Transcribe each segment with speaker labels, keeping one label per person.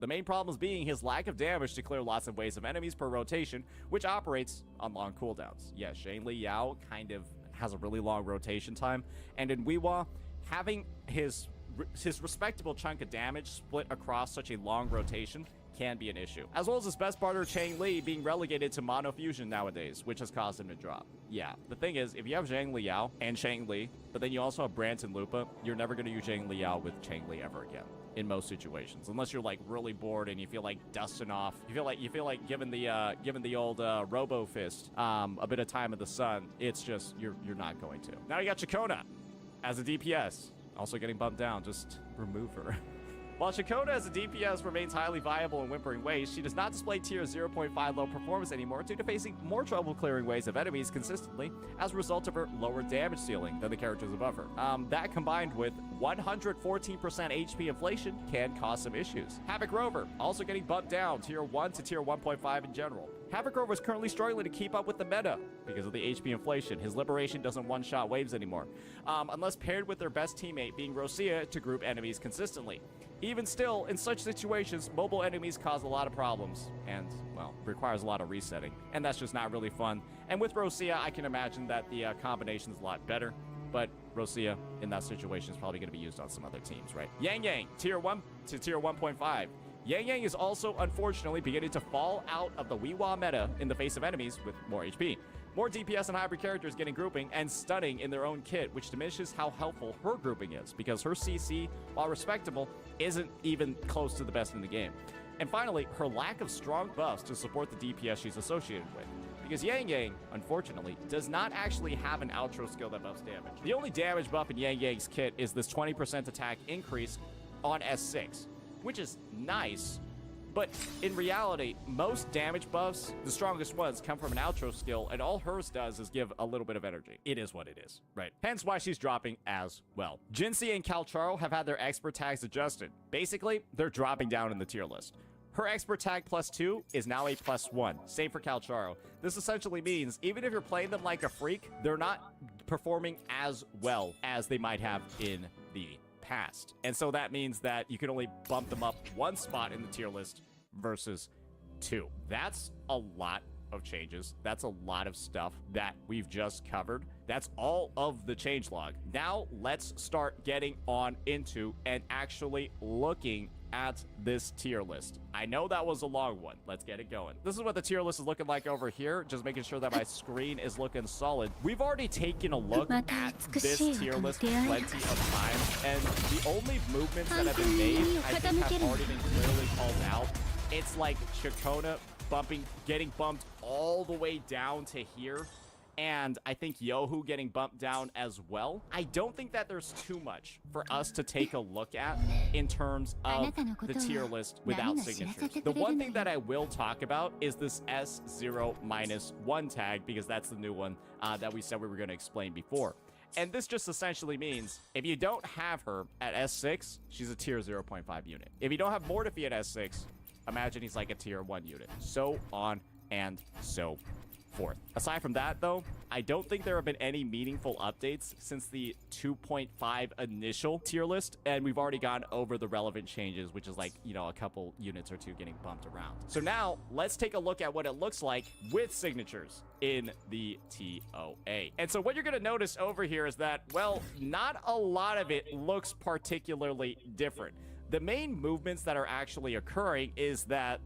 Speaker 1: The main problems being his lack of damage to clear lots of waves of enemies per rotation, which operates on long cooldowns. Yeah, Shang Li Yao kind of has a really long rotation time, and in Wuwa, having his respectable chunk of damage split across such a long rotation can be an issue. As well as his best partner Chang Li being relegated to mono fusion nowadays, which has caused him to drop. Yeah, the thing is, if you have Zhang Liao and Chang Li, but then you also have Branton Lupa, you're never going to use Zhang Liao with Chang Li ever again. In most situations, unless you're like really bored and you feel like dusting off, you feel like giving the old Robo Fist a bit of time in the sun. It's just you're not going to. Now you got Chakona as a DPS, also getting bumped down. Just remove her. While Chakona as a DPS remains highly viable in Whimpering Waves, she does not display tier 0.5 low performance anymore due to facing more trouble clearing waves of enemies consistently as a result of her lower damage ceiling than the characters above her. That combined with 114% HP inflation can cause some issues. Havoc Rover also getting bumped down tier 1 to tier 1.5 in general. Havoc Rover is currently struggling to keep up with the meta because of the HP inflation. His liberation doesn't one-shot waves anymore, unless paired with their best teammate being Rosia to group enemies consistently. Even still, in such situations, mobile enemies cause a lot of problems and, well, requires a lot of resetting, and that's just not really fun. And with Rosia, I can imagine that the combination is a lot better, but Rosia in that situation is probably going to be used on some other teams, right? Yang Yang, tier 1 to tier 1.5. Yang Yang is also, unfortunately, beginning to fall out of the Wuwa meta in the face of enemies with more HP. More DPS and hybrid characters getting grouping and stunning in their own kit, which diminishes how helpful her grouping is, because her CC, while respectable, isn't even close to the best in the game. And finally, her lack of strong buffs to support the DPS she's associated with, because Yang Yang, unfortunately, does not actually have an outro skill that buffs damage. The only damage buff in Yang Yang's kit is this 20% attack increase on S6, which is nice, but in reality, most damage buffs, the strongest ones, come from an outro skill, and all hers does is give a little bit of energy. It is what it is, right? Hence why she's dropping as well. Jinxie and Calcharo have had their expert tags adjusted. Basically, they're dropping down in the tier list. Her expert tag +2 is now a +1. Same for Calcharo. This essentially means even if you're playing them like a freak, they're not performing as well as they might have in the past. And so that means that you can only bump them up one spot in the tier list versus 2. That's a lot of changes. That's a lot of stuff that we've just covered. That's all of the changelog. Now let's start getting on into and actually looking at this tier list. I know that was a long one. Let's get it going. This is what the tier list is looking like over here. Just making sure that my screen is looking solid. We've already taken a look at this tier list plenty of times, and the only movements that have been made, I think, have already been clearly called out. It's like Chakona getting bumped all the way down to here, and I think Yohu getting bumped down as well. I don't think that there's too much for us to take a look at in terms of the tier list without signatures. The one thing that I will talk about is this S0-1 tag, because that's the new one that we said we were going to explain before. And this just essentially means if you don't have her at S6, she's a tier 0.5 unit. If you don't have Mortifi at S6, imagine he's like a tier 1 unit. So on and so forth. Aside from that, though, I don't think there have been any meaningful updates since the 2.5 initial tier list, and we've already gone over the relevant changes, which is like, you know, a couple units or two getting bumped around. So now let's take a look at what it looks like with signatures in the TOA. And so what you're going to notice over here is that, well, not a lot of it looks particularly different. The main movements that are actually occurring is that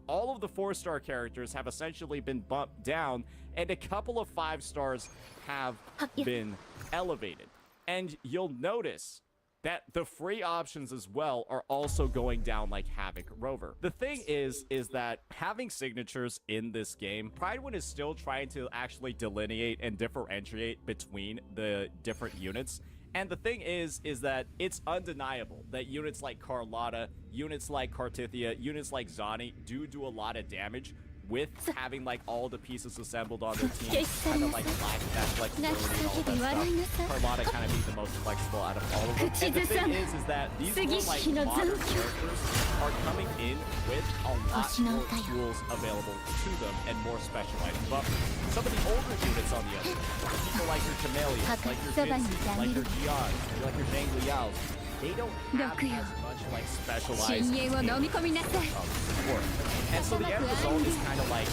Speaker 1: all of the 4-star characters have essentially been bumped down, and a couple of 5 stars have been elevated. And you'll notice that the free options as well are also going down like Havoc Rover. The thing is that having signatures in this game, Pride1 is still trying to actually delineate and differentiate between the different units. And the thing is that it's undeniable that units like Carlotta, units like Cartithia, units like Zani do a lot of damage with having like all the pieces assembled on their team, kind of like lack that flexibility and all that stuff. Carlotta kind of being the most flexible out of all of them. And the thing is that these more like modern characters are coming in with a lot more tools available to them and more specialized buffers. Some of the older units on the other hand, people like your Chameleons, like your Jinxie, like your Gion, like your Zhang Liaos, they don't have as much like specialized in support. And so the end result is kind of like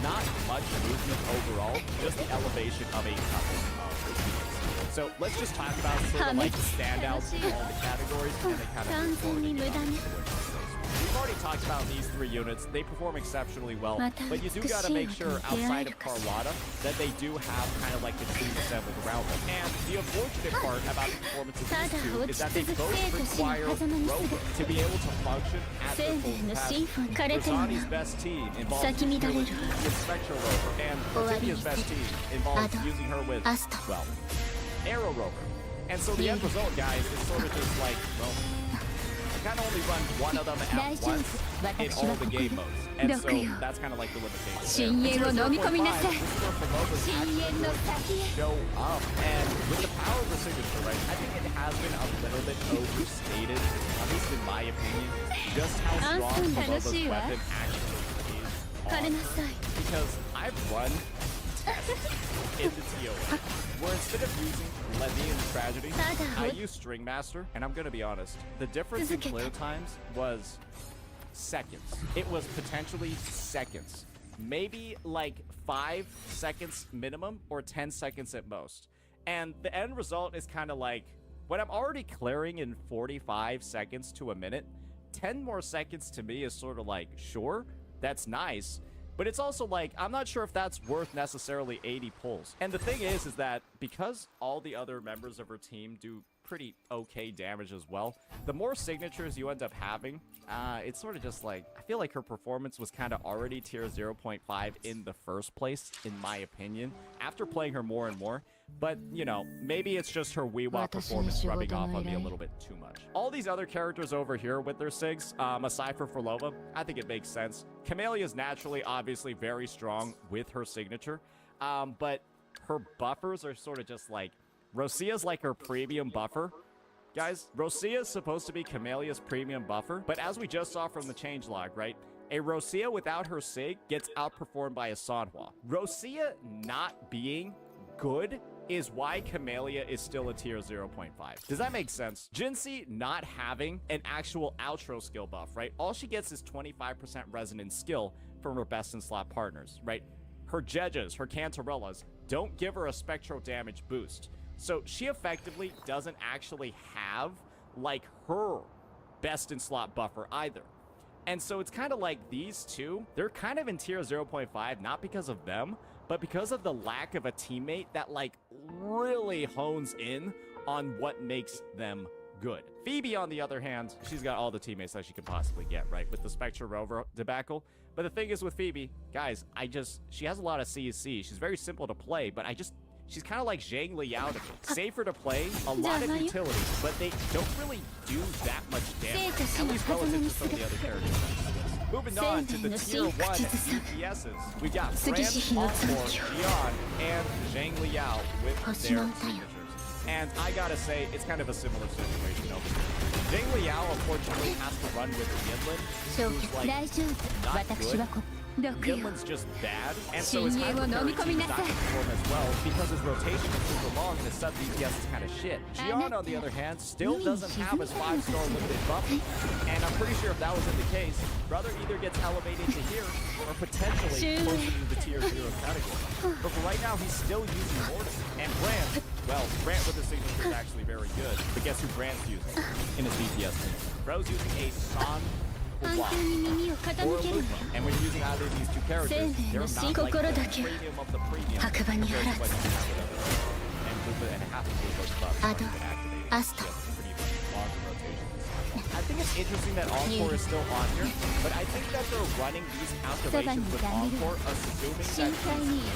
Speaker 1: not much movement overall, just the elevation of a couple of units. So let's just talk about sort of like standouts in all the categories and then kind of move forward and get on to which ones those. We've already talked about these three units. They perform exceptionally well, but you do got to make sure outside of Carlotta that they do have kind of like the team assembled around them. And the unfortunate part about the performance of these two is that they both require Rover to be able to function at their full capacity. Rosani's best team involves using her with Spectral Rover, and Cortinia's best team involves using her with, well, Arrow Rover. And so the end result, guys, is sort of just like, well, I kind of only run one of them at once in all the game modes. And so that's kind of like the limitation there. This is where Philopha's actually show up. And with the power of the signature, right, I think it has been a little bit overstated, at least in my opinion, just how strong Philopha's weapon actually is. Because I've run in the TOA, where instead of using Levian's Tragedy, I use String Master, and I'm gonna be honest, the difference in clear times was seconds. It was potentially seconds. Maybe like 5 seconds minimum, or 10 seconds at most. And the end result is kind of like, when I'm already clearing in 45 seconds to a minute, 10 more seconds to me is sort of like, sure, that's nice. But it's also like, I'm not sure if that's worth necessarily 80 pulls. And the thing is that because all the other members of her team do pretty okay damage as well, the more signatures you end up having, it's sort of just like, I feel like her performance was kind of already tier 0.5 in the first place, in my opinion, after playing her more and more. But, you know, maybe it's just her Wuwa performance rubbing off on me a little bit too much. All these other characters over here with their SIGs, aside from Philova, I think it makes sense. Camellia is naturally, obviously, very strong with her signature, but her buffers are sort of just like, Rosia's like her premium buffer. Guys, Rosia is supposed to be Camelia's premium buffer, but as we just saw from the changelog, right? A Rosia without her SIG gets outperformed by a Sanhua. Rosia not being good is why Camellia is still a tier 0.5. Does that make sense? Jinxie not having an actual outro skill buff, right? All she gets is 25% resonance skill from her best in slot partners, right? Her Jejas, her Cantarellas don't give her a spectral damage boost. So she effectively doesn't actually have like her best in slot buffer either. And so it's kind of like these two, they're kind of in tier 0.5, not because of them, but because of the lack of a teammate that like really hones in on what makes them good. Phoebe, on the other hand, she's got all the teammates that she could possibly get, right? With the Spectre Rover debacle. But the thing is with Phoebe, guys, she has a lot of CC. She's very simple to play, but she's kind of like Zhang Liao to me. Safer to play, a lot of utility, but they don't really do that much damage, at least relative to some of the other characters. Moving on to the tier 1 DPSs, we got Brand, Encore, Jian, and Zhang Liao with their signatures. And I gotta say, it's kind of a similar situation over here. Zhang Liao, unfortunately, has to run with Yinlin, who's like not good. Yinlin's just bad, and so it's kind of a team not to perform as well because his rotation is super long and his sub DPS is kind of shit. Jian, on the other hand, still doesn't have his 5-star limited buff, and I'm pretty sure if that was in the case, brother either gets elevated to here or potentially closer to the tier 0 category. But for right now, he's still using Mortis. And Brand, well, Brand with his signature is actually very good, but guess who Brand's using in his DPS team? Bro's using a San Wuwa or a Lupa. And when you're using either of these two characters, they're not like the premium of the premium compared to what you have with others. And Lupa and half of Lupa's buffs have been activated. Just pretty much longer rotations. I think it's interesting that Encore is still on here, but I think that they're running these activations with Encore, assuming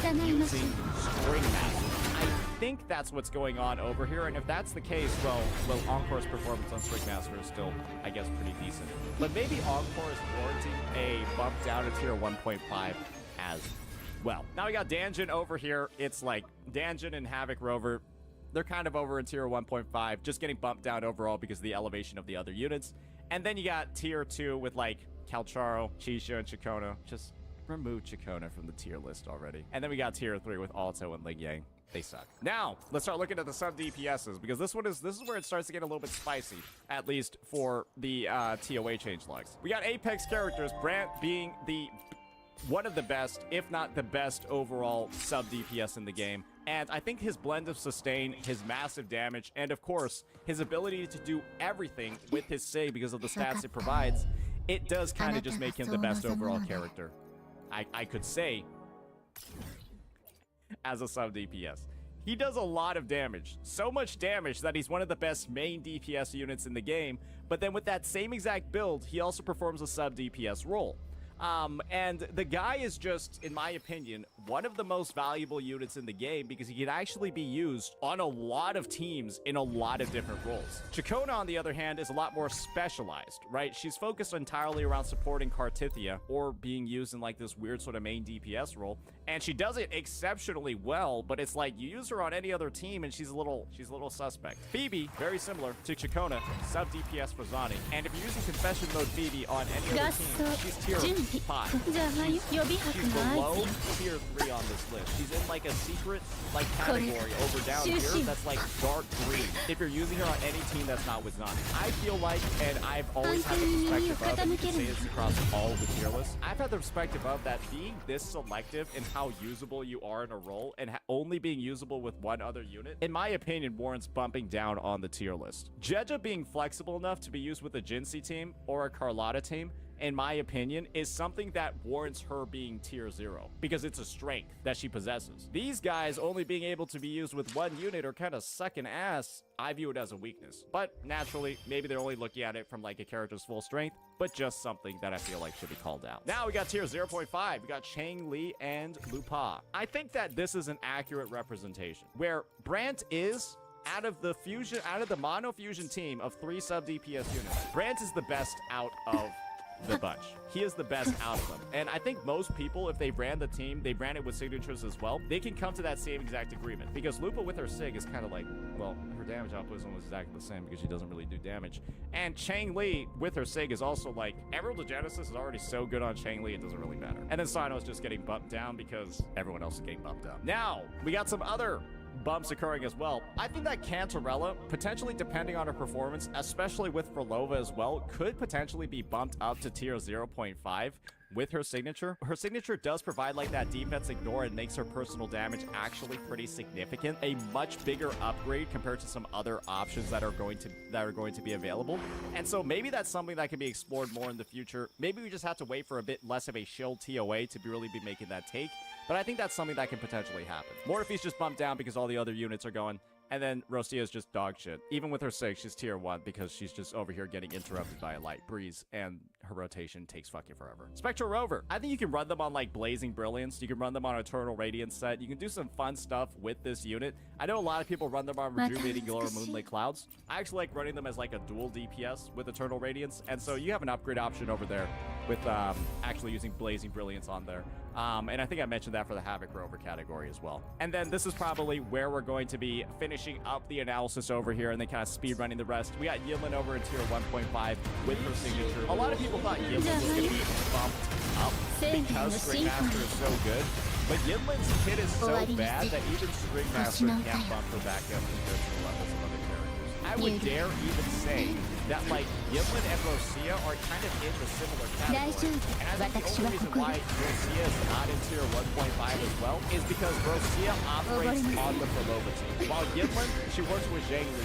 Speaker 1: that he's using String Master. I think that's what's going on over here, and if that's the case, well, Encore's performance on String Master is still, I guess, pretty decent. But maybe Encore is warranting a bump down to tier 1.5 as well. Now we got Danjin over here. It's like Danjin and Havoc Rover, they're kind of over in tier 1.5, just getting bumped down overall because of the elevation of the other units. And then you got tier 2 with like Calcharo, Chisha, and Chikona. Just remove Chikona from the tier list already. And then we got tier 3 with Alto and Ling Yang. they suck. Now, let's start looking at the sub DPSs, because this is where it starts to get a little bit spicy, at least for the TOA changelogs. We got Apex characters, Brant being one of the best, if not the best overall sub DPS in the game. And I think his blend of sustain, his massive damage, and of course, his ability to do everything with his SIG because of the stats it provides, it does kind of just make him the best overall character, I could say, as a sub DPS. He does a lot of damage. So much damage that he's one of the best main DPS units in the game, but then with that same exact build, he also performs a sub DPS role. And the guy is just, in my opinion, one of the most valuable units in the game because he can actually be used on a lot of teams in a lot of different roles. Chacona, on the other hand, is a lot more specialized, right? She's focused entirely around supporting Cartithia or being used in like this weird sort of main DPS role. And she does it exceptionally well, but it's like you use her on any other team and she's a little suspect. Phoebe, very similar to Chacona, sub DPS for Zani. And if you're using Confession Mode Phoebe on any other team, she's tier 5. She's below tier 3 on this list. She's in like a secret like category over down here that's like dark green if you're using her on any team that's not with Zani. I feel like, and I've always had the perspective of, and you can say this across all the tier lists, I've had the perspective of that being this selective in how usable you are in a role and only being usable with one other unit, in my opinion, warrants bumping down on the tier list. Jeja being flexible enough to be used with a Jinxie team or a Carlotta team, in my opinion, is something that warrants her being tier 0 because it's a strength that she possesses. These guys only being able to be used with one unit or kind of sucking ass, I view it as a weakness. But naturally, maybe they're only looking at it from like a character's full strength, but just something that I feel like should be called out. Now we got tier 0.5. We got Chang Li and Lupa. I think that this is an accurate representation where Brant is, out of the mono fusion team of 3 sub DPS units, Brant is the best out of the bunch. He is the best out of them. And I think most people, if they ran the team, they ran it with signatures as well, they can come to that same exact agreement. Because Lupa with her SIG is kind of like, well, her damage output is almost exactly the same because she doesn't really do damage. And Chang Li with her SIG is also like, Emerald of Genesis is already so good on Chang Li, it doesn't really matter. And then Sino is just getting bumped down because everyone else is getting bumped up. Now, we got some other bumps occurring as well. I think that Cantarella, potentially depending on her performance, especially with Frolova as well, could potentially be bumped up to tier 0.5 with her signature. Her signature does provide like that defense ignore and makes her personal damage actually pretty significant. A much bigger upgrade compared to some other options that are going to be available. And so maybe that's something that can be explored more in the future. Maybe we just have to wait for a bit less of a shield TOA to really be making that take. But I think that's something that can potentially happen. More if he's just bumped down because all the other units are going. And then Rosia is just dog shit. Even with her 6, she's tier 1 because she's just over here getting interrupted by a light breeze and her rotation takes fucking forever. Spectral Rover. I think you can run them on like Blazing Brilliance. You can run them on Eternal Radiance set. You can do some fun stuff with this unit. I know a lot of people run them on Rejuvenating Glow or Moonlit Clouds. I actually like running them as like a dual DPS with Eternal Radiance. And so you have an upgrade option over there with actually using Blazing Brilliance on there. And I think I mentioned that for the Havoc Rover category as well. And then this is probably where we're going to be finishing up the analysis over here and then kind of speed running the rest. We got Yinlin over in tier 1.5 with her signature. A lot of people thought Yinlin was going to be bumped up because String Master is so good. But Yinlin's kit is so bad that even String Master can't bump her back up compared to the levels of other characters. I would dare even say that like Yinlin and Rosia are kind of in the similar category. And I think the only reason why Rosia is not in tier 1.5 as well is because Rosia operates on the Frolova team. While Yinlin, she works with Zhang Li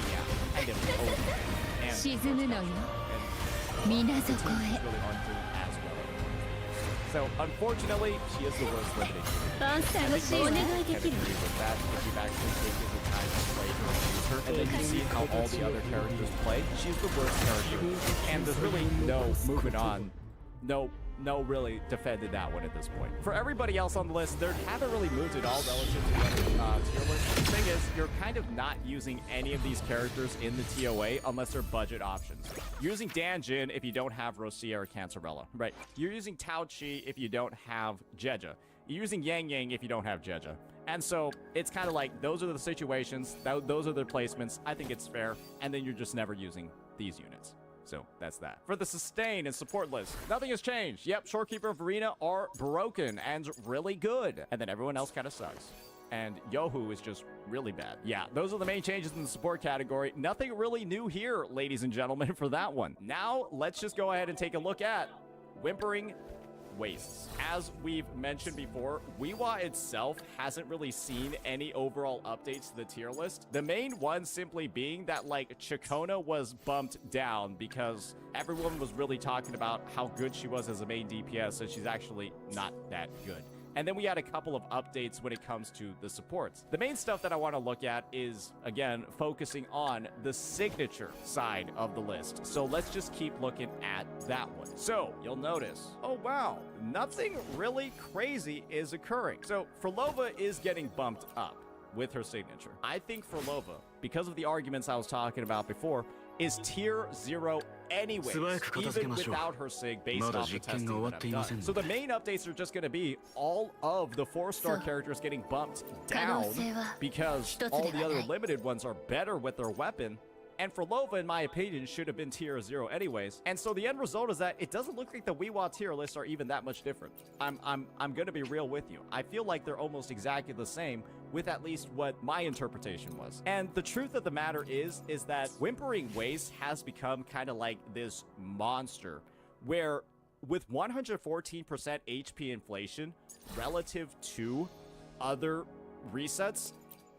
Speaker 1: kind of over. And the team is really hard to as well. So unfortunately, she is the worst limiting unit. I think most people can agree with that if you've actually taken the time to play her and use her, and then you see how all the other characters play. She's the worst character, and there's really no moving on. No really defended that one at this point. For everybody else on the list, they haven't really moved at all relative to the other tier list. The thing is, you're kind of not using any of these characters in the TOA unless they're budget options. You're using Dan Jin if you don't have Rosia or Cantarella, right? You're using Tao Chi if you don't have Jeja. You're using Yang Yang if you don't have Jeja. And so it's kind of like, those are the situations, those are the placements. I think it's fair. And then you're just never using these units. So that's that. For the sustain and support list, nothing has changed. Yep, Shorekeeper and Varina are broken and really good. And then everyone else kind of sucks. and Yohu is just really bad. Yeah, those are the main changes in the support category. Nothing really new here, ladies and gentlemen, for that one. Now, let's just go ahead and take a look at Whimpering Wastes. As we've mentioned before, Wuwa itself hasn't really seen any overall updates to the tier list. The main one simply being that, like, Chikona was bumped down because everyone was really talking about how good she was as a main DPS, and she's actually not that good. And then we had a couple of updates when it comes to the supports. The main stuff that I want to look at is, again, focusing on the signature side of the list. So let's just keep looking at that one. So you'll notice, oh wow, nothing really crazy is occurring. So Frolova is getting bumped up with her signature. I think Frolova, because of the arguments I was talking about before, is tier 0 anyways, even without her sig based off the testing that I've done. So the main updates are just going to be all of the 4-star characters getting bumped down because all the other limited ones are better with their weapon. And Frolova, in my opinion, should have been tier 0 anyways. And so the end result is that it doesn't look like the Wuwa tier lists are even that much different. I'm going to be real with you. I feel like they're almost exactly the same with at least what my interpretation was. And the truth of the matter is that Whimpering Waste has become kind of like this monster where with 114% HP inflation relative to other resets,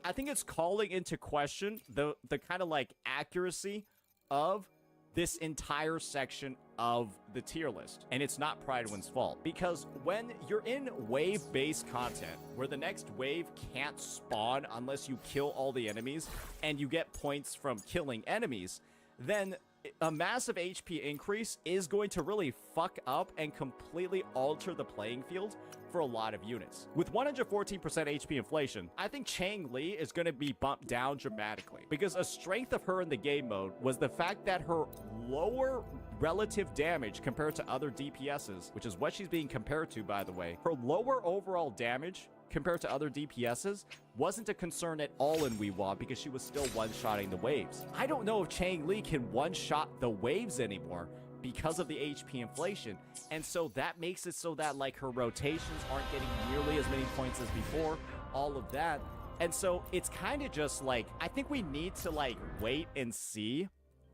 Speaker 1: I think it's calling into question the kind of like accuracy of this entire section of the tier list. And it's not Pridewind's fault, because when you're in wave-based content where the next wave can't spawn unless you kill all the enemies and you get points from killing enemies, then a massive HP increase is going to really fuck up and completely alter the playing field for a lot of units. With 114% HP inflation, I think Chang Li is going to be bumped down dramatically, because a strength of her in the game mode was the fact that her lower relative damage compared to other DPSs, which is what she's being compared to, by the way, her lower overall damage compared to other DPSs wasn't a concern at all in Wuwa because she was still one-shotting the waves. I don't know if Chang Li can one-shot the waves anymore because of the HP inflation, and so that makes it so that like her rotations aren't getting nearly as many points as before, all of that. And so it's kind of just like, I think we need to like wait and see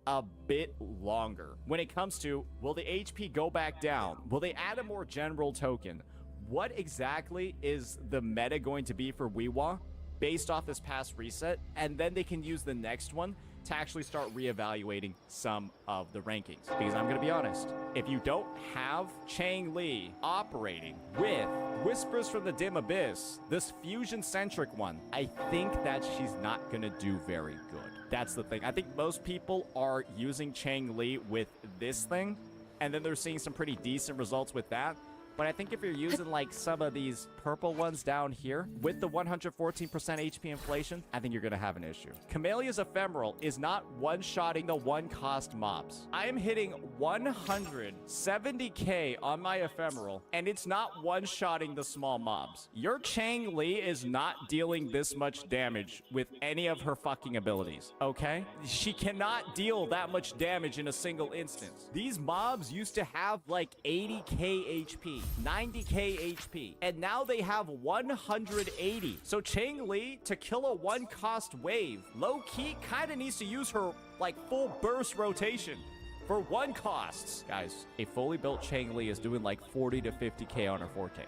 Speaker 1: a bit longer when it comes to, will the HP go back down? Will they add a more general token? What exactly is the meta going to be for Wuwa based off this past reset? And then they can use the next one to actually start reevaluating some of the rankings. Because I'm going to be honest, if you don't have Chang Li operating with Whispers from the Dim Abyss, this fusion-centric one, I think that she's not going to do very good. That's the thing. I think most people are using Chang Li with this thing, and then they're seeing some pretty decent results with that. But I think if you're using like some of these purple ones down here with the 114% HP inflation, I think you're going to have an issue. Camellia's Ephemeral is not one-shotting the one-cost mobs. I am hitting 170k on my Ephemeral, and it's not one-shotting the small mobs. Your Chang Li is not dealing this much damage with any of her fucking abilities, okay? She cannot deal that much damage in a single instance. These mobs used to have like 80k HP. 90k HP, and now they have 180. So Chang Li, to kill a one-cost wave, low-key kind of needs to use her like full burst rotation for one costs. Guys, a fully built Chang Li is doing like 40 to 50k on her 4K,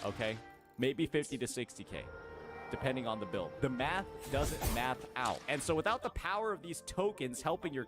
Speaker 1: okay? Maybe 50 to 60k. Depending on the build. The math doesn't math out. And so without the power of these tokens helping your